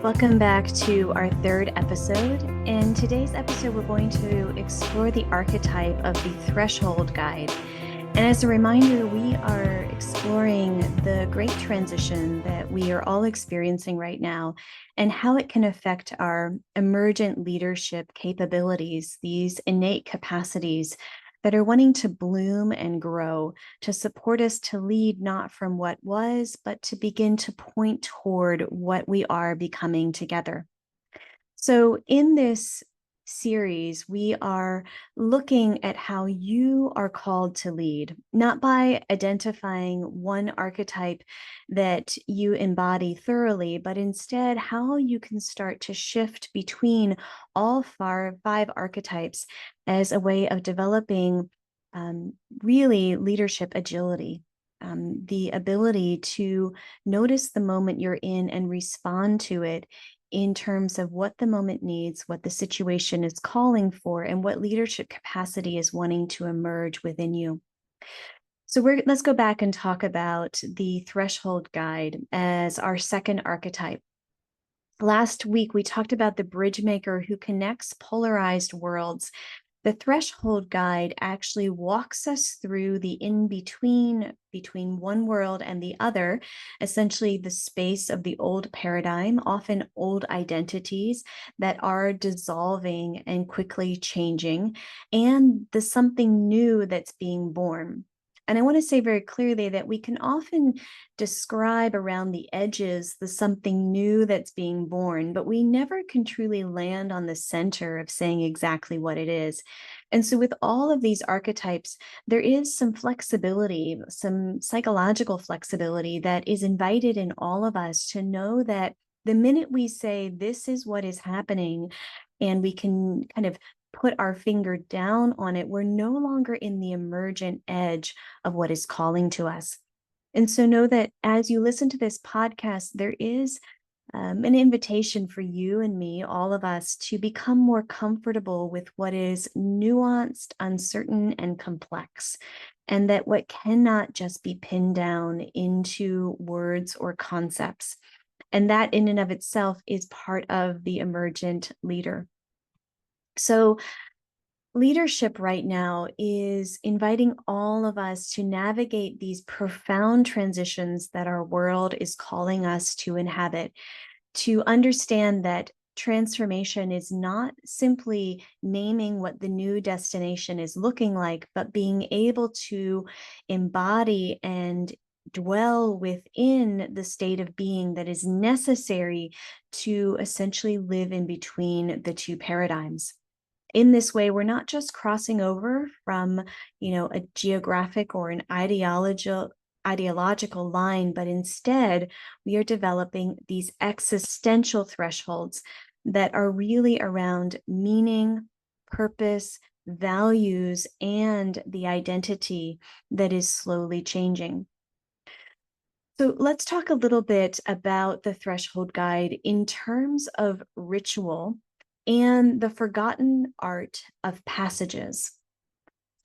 Welcome back to our third episode. In today's episode, we're going to explore the archetype of the threshold guide. And as a reminder, we are exploring the great transition that we are all experiencing right now and how it can affect our emergent leadership capabilities, these innate capacities that are wanting to bloom and grow, to support us to lead not from what was, but to begin to point toward what we are becoming together. So in this series, we are looking at how you are called to lead, not by identifying one archetype that you embody thoroughly, but instead how you can start to shift between all five archetypes as a way of developing really leadership agility. The ability to notice the moment you're in and respond to it in terms of what the moment needs, what the situation is calling for, and what leadership capacity is wanting to emerge within you. So let's go back and talk about the threshold guide as our second archetype. Last week, we talked about the bridge maker who connects polarized worlds. The threshold guide actually walks us through the in-between between one world and the other, essentially the space of the old paradigm, often old identities that are dissolving and quickly changing, and the something new that's being born. And I want to say very clearly that we can often describe around the edges the something new that's being born, but we never can truly land on the center of saying exactly what it is. And so with all of these archetypes, there is some flexibility, some psychological flexibility that is invited in all of us to know that the minute we say this is what is happening, and we can kind of put our finger down on it, we're no longer in the emergent edge of what is calling to us. And so know that as you listen to this podcast, there is an invitation for you and me, all of us, to become more comfortable with what is nuanced, uncertain, and complex, and that what cannot just be pinned down into words or concepts. And that in and of itself is part of the emergent leader. So leadership right now is inviting all of us to navigate these profound transitions that our world is calling us to inhabit, to understand that transformation is not simply naming what the new destination is looking like, but being able to embody and dwell within the state of being that is necessary to essentially live in between the two paradigms. In this way, we're not just crossing over from, a geographic or an ideological line, but instead we are developing these existential thresholds that are really around meaning, purpose, values, and the identity that is slowly changing. So let's talk a little bit about the threshold guide in terms of ritual and the forgotten art of passages.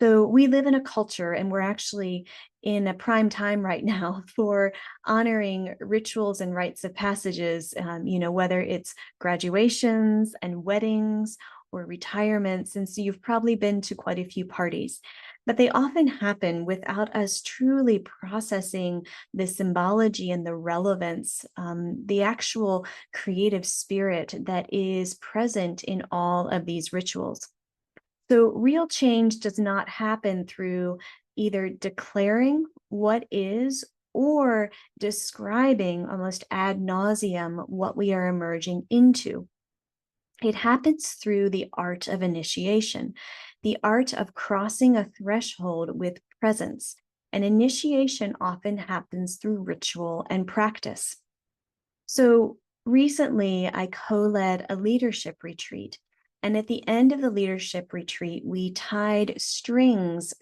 So we live in a culture, and we're actually in a prime time right now for honoring rituals and rites of passages, whether it's graduations and weddings or retirements. And so you've probably been to quite a few parties, but they often happen without us truly processing the symbology and the relevance, the actual creative spirit that is present in all of these rituals. So real change does not happen through either declaring what is or describing almost ad nauseum what we are emerging into. It happens through the art of initiation, the art of crossing a threshold with presence. And initiation often happens through ritual and practice. So recently, I co-led a leadership retreat. And at the end of the leadership retreat, we tied strands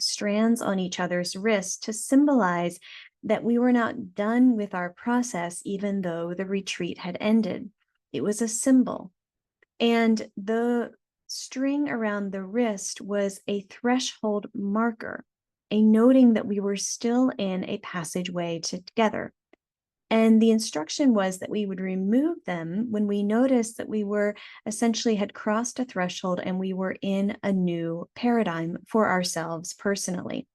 on each other's wrists to symbolize that we were not done with our process, even though the retreat had ended. It was a symbol. And the string around the wrist was a threshold marker, a noting that we were still in a passageway together. And the instruction was that we would remove them when we noticed that we were essentially had crossed a threshold and we were in a new paradigm for ourselves personally.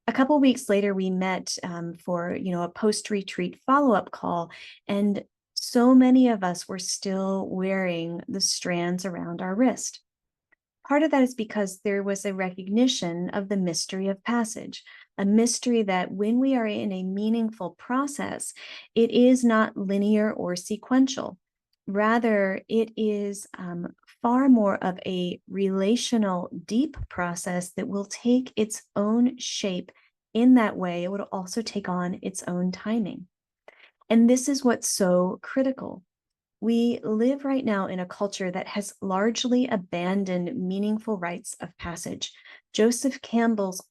A couple weeks later, we met for a post-retreat follow-up call, and so many of us were still wearing the strands around our wrist. Part of that is because there was a recognition of the mystery of passage, a mystery that when we are in a meaningful process, it is not linear or sequential. Rather, it is far more of a relational, deep process that will take its own shape in that way. It would also take on its own timing. And this is what's so critical. We live right now in a culture that has largely abandoned meaningful rites of passage. Joseph Campbell's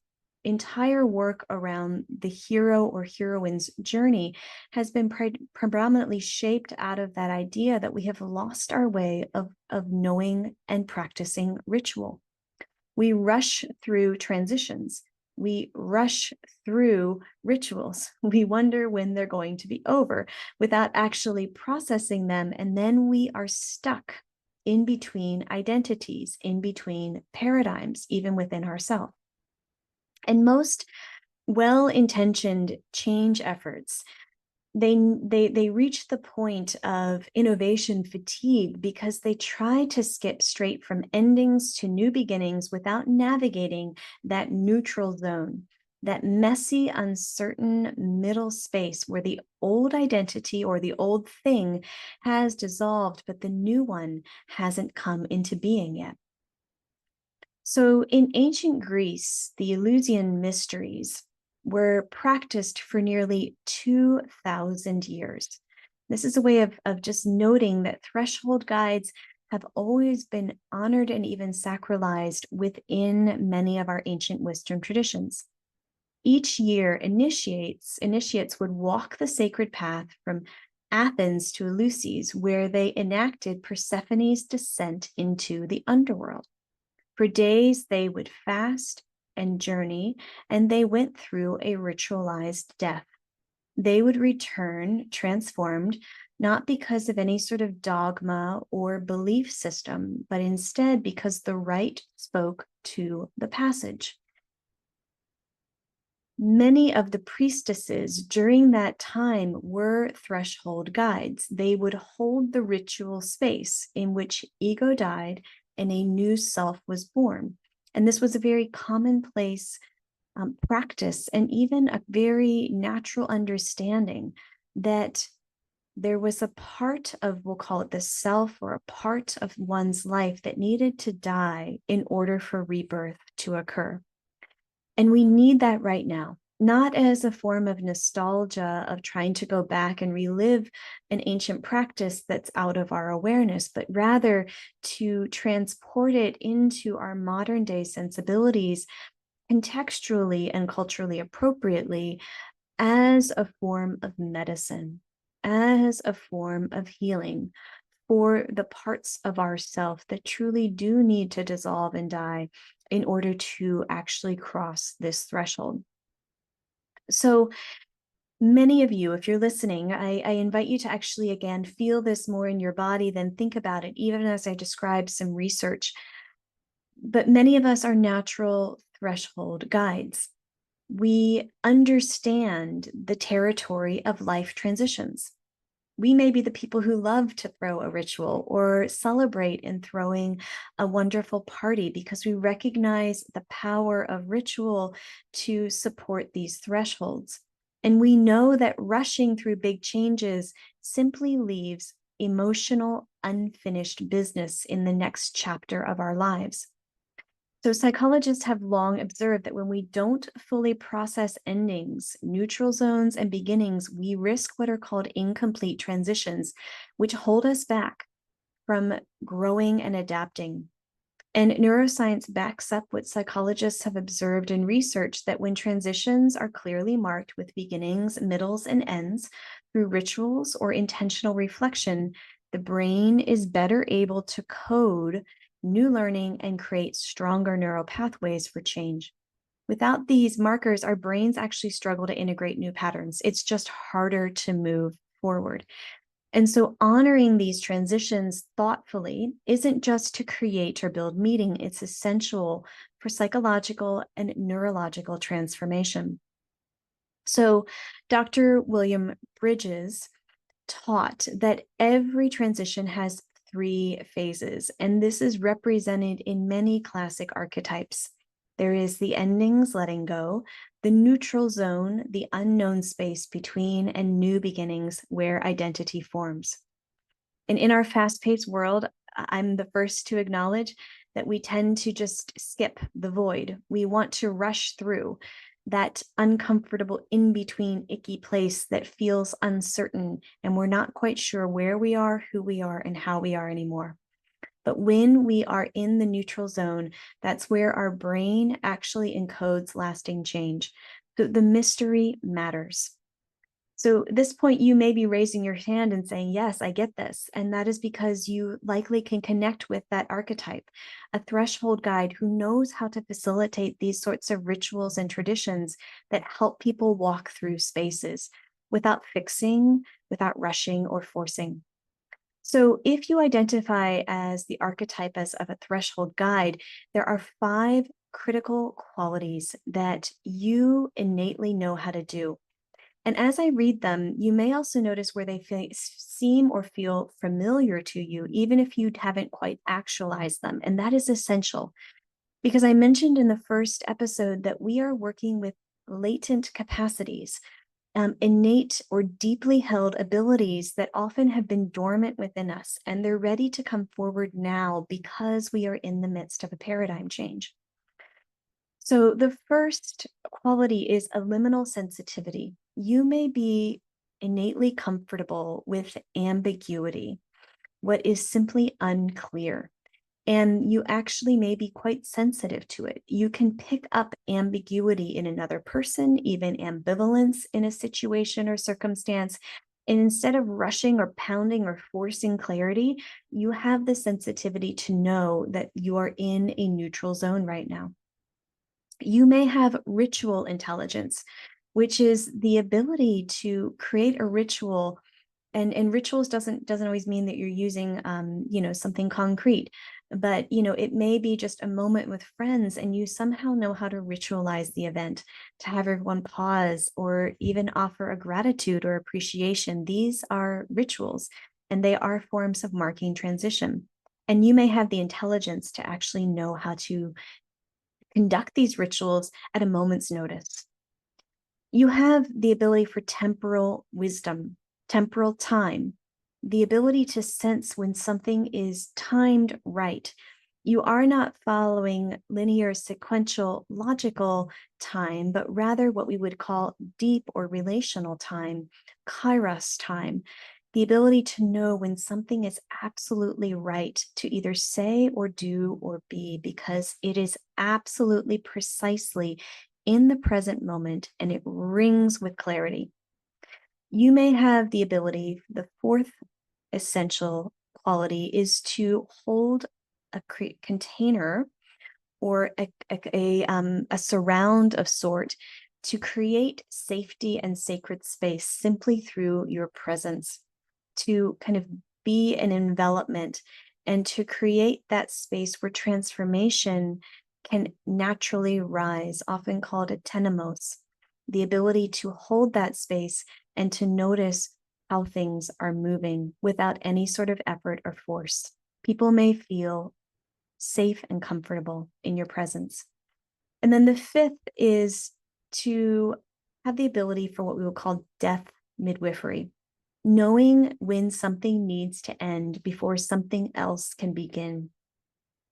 entire work around the hero or heroine's journey has been predominantly shaped out of that idea that we have lost our way of knowing and practicing ritual. We rush through transitions. We rush through rituals. We wonder when they're going to be over without actually processing them. And then we are stuck in between identities, in between paradigms, even within ourselves. And most well-intentioned change efforts, they reach the point of innovation fatigue because they try to skip straight from endings to new beginnings without navigating that neutral zone, that messy, uncertain middle space where the old identity or the old thing has dissolved, but the new one hasn't come into being yet. So in ancient Greece, the Eleusinian mysteries were practiced for nearly 2,000 years. This is a way of just noting that threshold guides have always been honored and even sacralized within many of our ancient Western traditions. Each year, initiates would walk the sacred path from Athens to Eleusis, where they enacted Persephone's descent into the underworld. For days, they would fast and journey, and they went through a ritualized death. They would return transformed, not because of any sort of dogma or belief system, but instead because the rite spoke to the passage. Many of the priestesses during that time were threshold guides. They would hold the ritual space in which ego died and a new self was born. And this was a very commonplace practice and even a very natural understanding that there was a part of, we'll call it the self, or a part of one's life that needed to die in order for rebirth to occur. And we need that right now, not as a form of nostalgia of trying to go back and relive an ancient practice that's out of our awareness, but rather to transport it into our modern day sensibilities contextually and culturally appropriately as a form of medicine, as a form of healing for the parts of ourself that truly do need to dissolve and die in order to actually cross this threshold. So many of you, if you're listening, I invite you to actually, again, feel this more in your body, then think about it, even as I describe some research. But many of us are natural threshold guides. We understand the territory of life transitions. We may be the people who love to throw a ritual or celebrate in throwing a wonderful party because we recognize the power of ritual to support these thresholds. And we know that rushing through big changes simply leaves emotional, unfinished business in the next chapter of our lives. So psychologists have long observed that when we don't fully process endings, neutral zones, and beginnings, we risk what are called incomplete transitions, which hold us back from growing and adapting. And neuroscience backs up what psychologists have observed in research that when transitions are clearly marked with beginnings, middles, and ends through rituals or intentional reflection, the brain is better able to code new learning and create stronger neural pathways for change. Without these markers, our brains actually struggle to integrate new patterns. It's just harder to move forward. And so honoring these transitions thoughtfully isn't just to create or build meaning, it's essential for psychological and neurological transformation. So Dr. William Bridges taught that every transition has 3 phases, and this is represented in many classic archetypes. There is the endings, letting go, the neutral zone, the unknown space between, and new beginnings where identity forms. And in our fast-paced world, I'm the first to acknowledge that we tend to just skip the void. We want to rush through that uncomfortable in-between icky place that feels uncertain, and we're not quite sure where we are, who we are, and how we are anymore. But when we are in the neutral zone, that's where our brain actually encodes lasting change. So the mystery matters. So at this point, you may be raising your hand and saying, yes, I get this. And that is because you likely can connect with that archetype, a threshold guide who knows how to facilitate these sorts of rituals and traditions that help people walk through spaces without fixing, without rushing or forcing. So if you identify as the archetype as of a threshold guide, there are 5 critical qualities that you innately know how to do. And as I read them, you may also notice where they seem or feel familiar to you, even if you haven't quite actualized them. And that is essential because I mentioned in the first episode that we are working with latent capacities, innate or deeply held abilities that often have been dormant within us, and they're ready to come forward now because we are in the midst of a paradigm change. So the first quality is a liminal sensitivity. You may be innately comfortable with ambiguity, what is simply unclear, and you actually may be quite sensitive to it. You can pick up ambiguity in another person, even ambivalence in a situation or circumstance. And instead of rushing or pounding or forcing clarity, you have the sensitivity to know that you are in a neutral zone right now. You may have ritual intelligence, which is the ability to create a ritual. And rituals doesn't always mean that you're using something concrete, but it may be just a moment with friends and you somehow know how to ritualize the event, to have everyone pause or even offer a gratitude or appreciation. These are rituals and they are forms of marking transition. And you may have the intelligence to actually know how to conduct these rituals at a moment's notice. You have the ability for temporal wisdom, temporal time, the ability to sense when something is timed right. You are not following linear, sequential, logical time, but rather what we would call deep or relational time, kairos time, the ability to know when something is absolutely right to either say or do or be, because it is absolutely precisely in the present moment and it rings with clarity. You may have the ability, the fourth essential quality is to hold a container or a surround of sort to create safety and sacred space simply through your presence, to kind of be an envelopment and to create that space where transformation can naturally rise, often called a tenemos, the ability to hold that space and to notice how things are moving without any sort of effort or force. People may feel safe and comfortable in your presence. And then the fifth is to have the ability for what we will call death midwifery, knowing when something needs to end before something else can begin.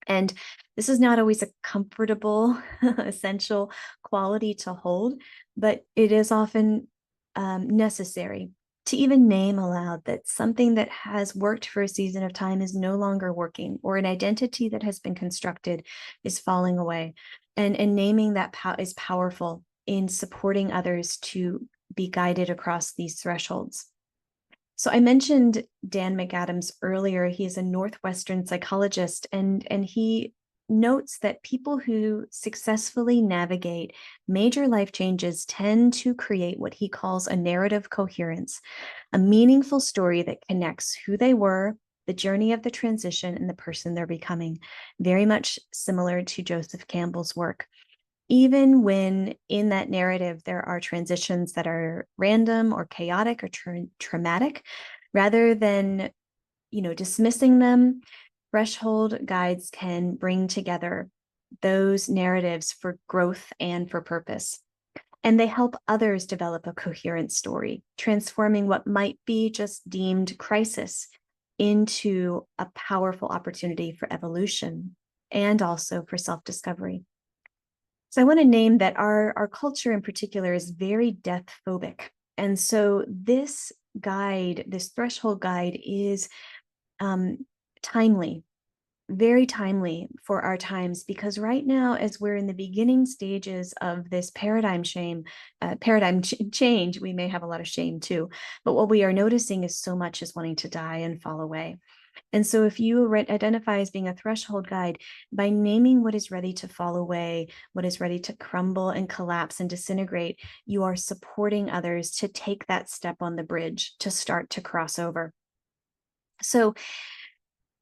And this is not always a comfortable, essential quality to hold, but it is often necessary to even name aloud that something that has worked for a season of time is no longer working, or an identity that has been constructed is falling away. And naming that is powerful in supporting others to be guided across these thresholds. So I mentioned Dan McAdams earlier. He is a Northwestern psychologist, and he notes that people who successfully navigate major life changes tend to create what he calls a narrative coherence, a meaningful story that connects who they were, the journey of the transition, and the person they're becoming, very much similar to Joseph Campbell's work. Even when in that narrative there are transitions that are random or chaotic or traumatic, rather than dismissing them, threshold guides can bring together those narratives for growth and for purpose. And they help others develop a coherent story, transforming what might be just deemed crisis into a powerful opportunity for evolution and also for self-discovery. So I want to name that our culture in particular is very death phobic. And so this guide, this threshold guide, is timely, very timely for our times, because right now, as we're in the beginning stages of this change, we may have a lot of shame too, but what we are noticing is so much is wanting to die and fall away. And so if you identify as being a threshold guide, by naming what is ready to fall away, what is ready to crumble and collapse and disintegrate, you are supporting others to take that step on the bridge to start to cross over. So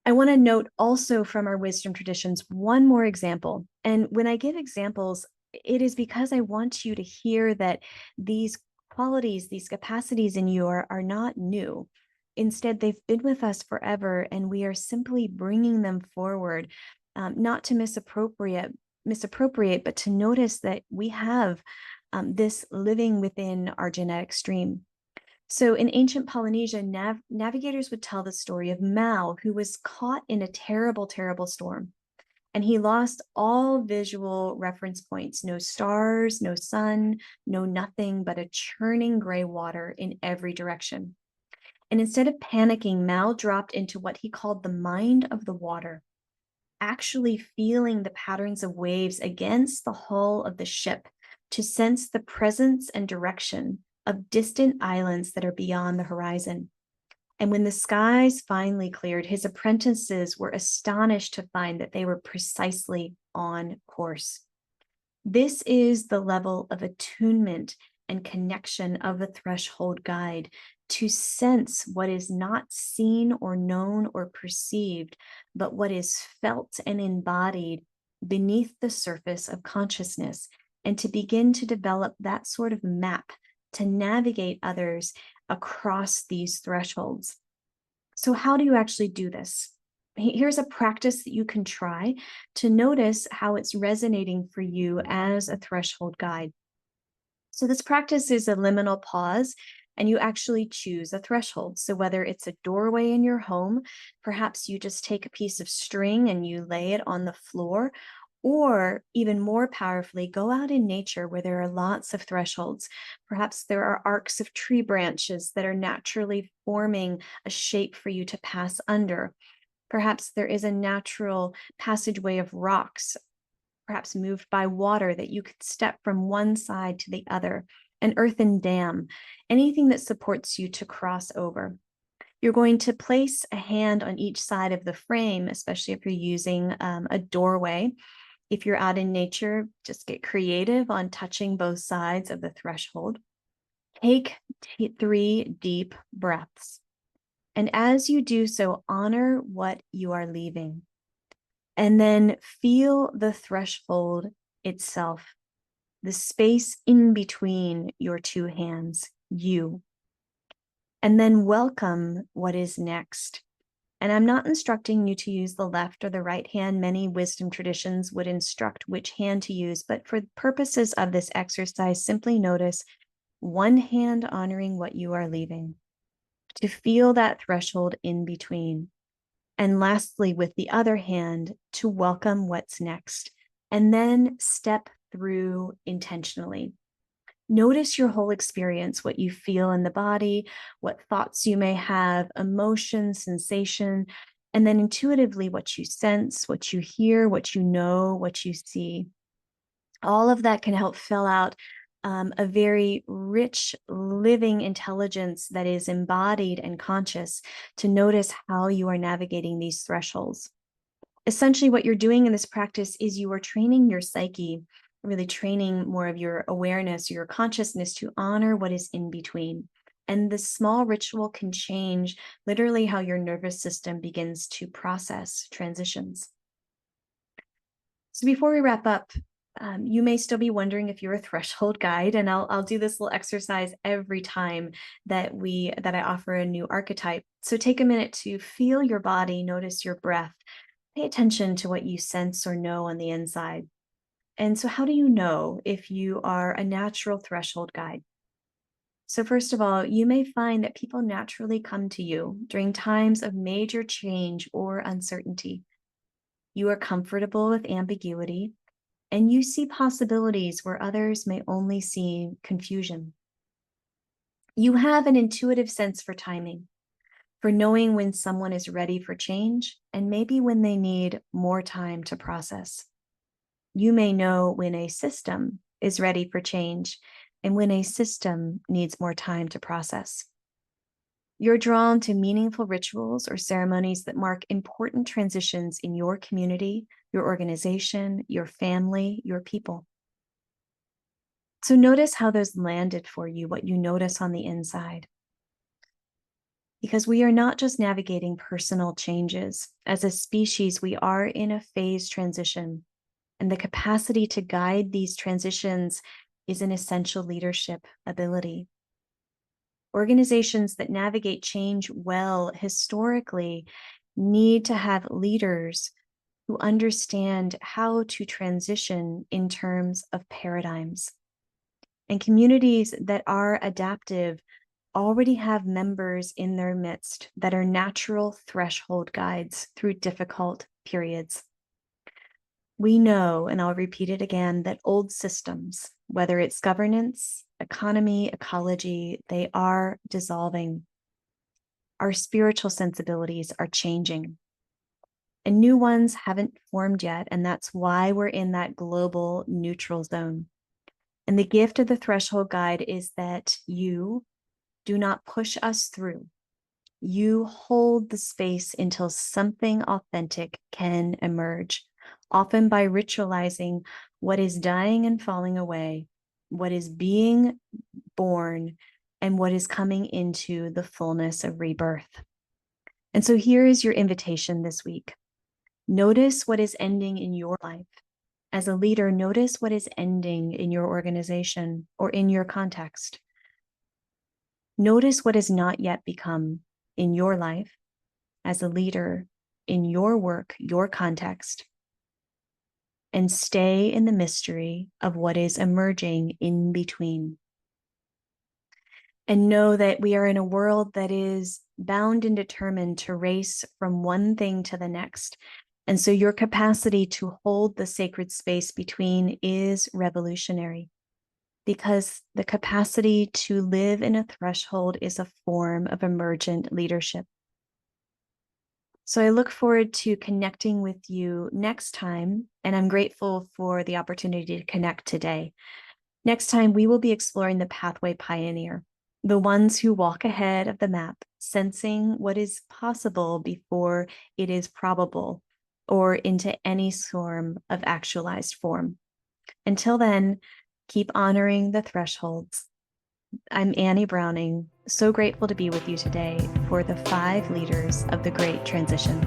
I want to note also from our wisdom traditions one more example. And when I give examples, it is because I want you to hear that these qualities, these capacities in you are not new. Instead, they've been with us forever, and we are simply bringing them forward, not to misappropriate, but to notice that we have this living within our genetic stream. So in ancient Polynesia, navigators would tell the story of Mao, who was caught in a terrible, terrible storm. And he lost all visual reference points, no stars, no sun, no nothing but a churning gray water in every direction. And instead of panicking, Mao dropped into what he called the mind of the water, actually feeling the patterns of waves against the hull of the ship to sense the presence and direction of distant islands that are beyond the horizon. And when the skies finally cleared, his apprentices were astonished to find that they were precisely on course. This is the level of attunement and connection of a threshold guide, to sense what is not seen or known or perceived, but what is felt and embodied beneath the surface of consciousness, and to begin to develop that sort of map to navigate others across these thresholds. So how do you actually do this? Here's a practice that you can try to notice how it's resonating for you as a threshold guide. So this practice is a liminal pause, and you actually choose a threshold. So whether it's a doorway in your home, perhaps you just take a piece of string and you lay it on the floor, or even more powerfully, go out in nature where there are lots of thresholds. Perhaps there are arcs of tree branches that are naturally forming a shape for you to pass under. Perhaps there is a natural passageway of rocks, perhaps moved by water, that you could step from one side to the other, an earthen dam, anything that supports you to cross over. You're going to place a hand on each side of the frame, especially if you're using a doorway. If you're out in nature, just get creative on touching both sides of the threshold. Take 3 deep breaths. And as you do so, honor what you are leaving. And then feel the threshold itself, the space in between your two hands, you. And then welcome what is next. And I'm not instructing you to use the left or the right hand. Many wisdom traditions would instruct which hand to use, but for the purposes of this exercise, simply notice one hand honoring what you are leaving, to feel that threshold in between. And lastly, with the other hand, to welcome what's next, and then step through intentionally. Notice your whole experience, what you feel in the body, what thoughts you may have, emotion, sensation, and then intuitively what you sense, what you hear, what you know, what you see. All of that can help fill out a very rich living intelligence that is embodied and conscious, to notice how you are navigating these thresholds. Essentially, what you're doing in this practice is you are training your psyche, really training more of your awareness, your consciousness to honor what is in between. And this small ritual can change literally how your nervous system begins to process transitions. So before we wrap up, you may still be wondering if you're a threshold guide, and I'll do this little exercise every time that I offer a new archetype. So take a minute to feel your body, notice your breath, pay attention to what you sense or know on the inside. And so how do you know if you are a natural threshold guide? So first of all, you may find that people naturally come to you during times of major change or uncertainty. You are comfortable with ambiguity, and you see possibilities where others may only see confusion. You have an intuitive sense for timing, for knowing when someone is ready for change and maybe when they need more time to process. You may know when a system is ready for change and when a system needs more time to process. You're drawn to meaningful rituals or ceremonies that mark important transitions in your community, your organization, your family, your people. So notice how those landed for you, what you notice on the inside. Because we are not just navigating personal changes. As a species, we are in a phase transition, and the capacity to guide these transitions is an essential leadership ability. Organizations that navigate change well historically need to have leaders who understand how to transition in terms of paradigms. And communities that are adaptive already have members in their midst that are natural threshold guides through difficult periods. We know, and I'll repeat it again, that old systems, whether it's governance, economy, ecology, they are dissolving. Our spiritual sensibilities are changing, and new ones haven't formed yet, and that's why we're in that global neutral zone. And the gift of the threshold guide is that you do not push us through. You hold the space until something authentic can emerge, often by ritualizing what is dying and falling away, what is being born, and what is coming into the fullness of rebirth. And so here is your invitation this week. Notice what is ending in your life. As a leader, notice what is ending in your organization or in your context. Notice what has not yet become in your life as a leader, in your work, your context, and stay in the mystery of what is emerging in between. And know that we are in a world that is bound and determined to race from one thing to the next. And so your capacity to hold the sacred space between is revolutionary, because the capacity to live in a threshold is a form of emergent leadership. So I look forward to connecting with you next time, and I'm grateful for the opportunity to connect today. Next time, we will be exploring the pathway pioneer, the ones who walk ahead of the map, sensing what is possible before it is probable or into any form of actualized form. Until then, keep honoring the thresholds. I'm Annie Browning, so grateful to be with you today for the 5 leaders of the Great Transition.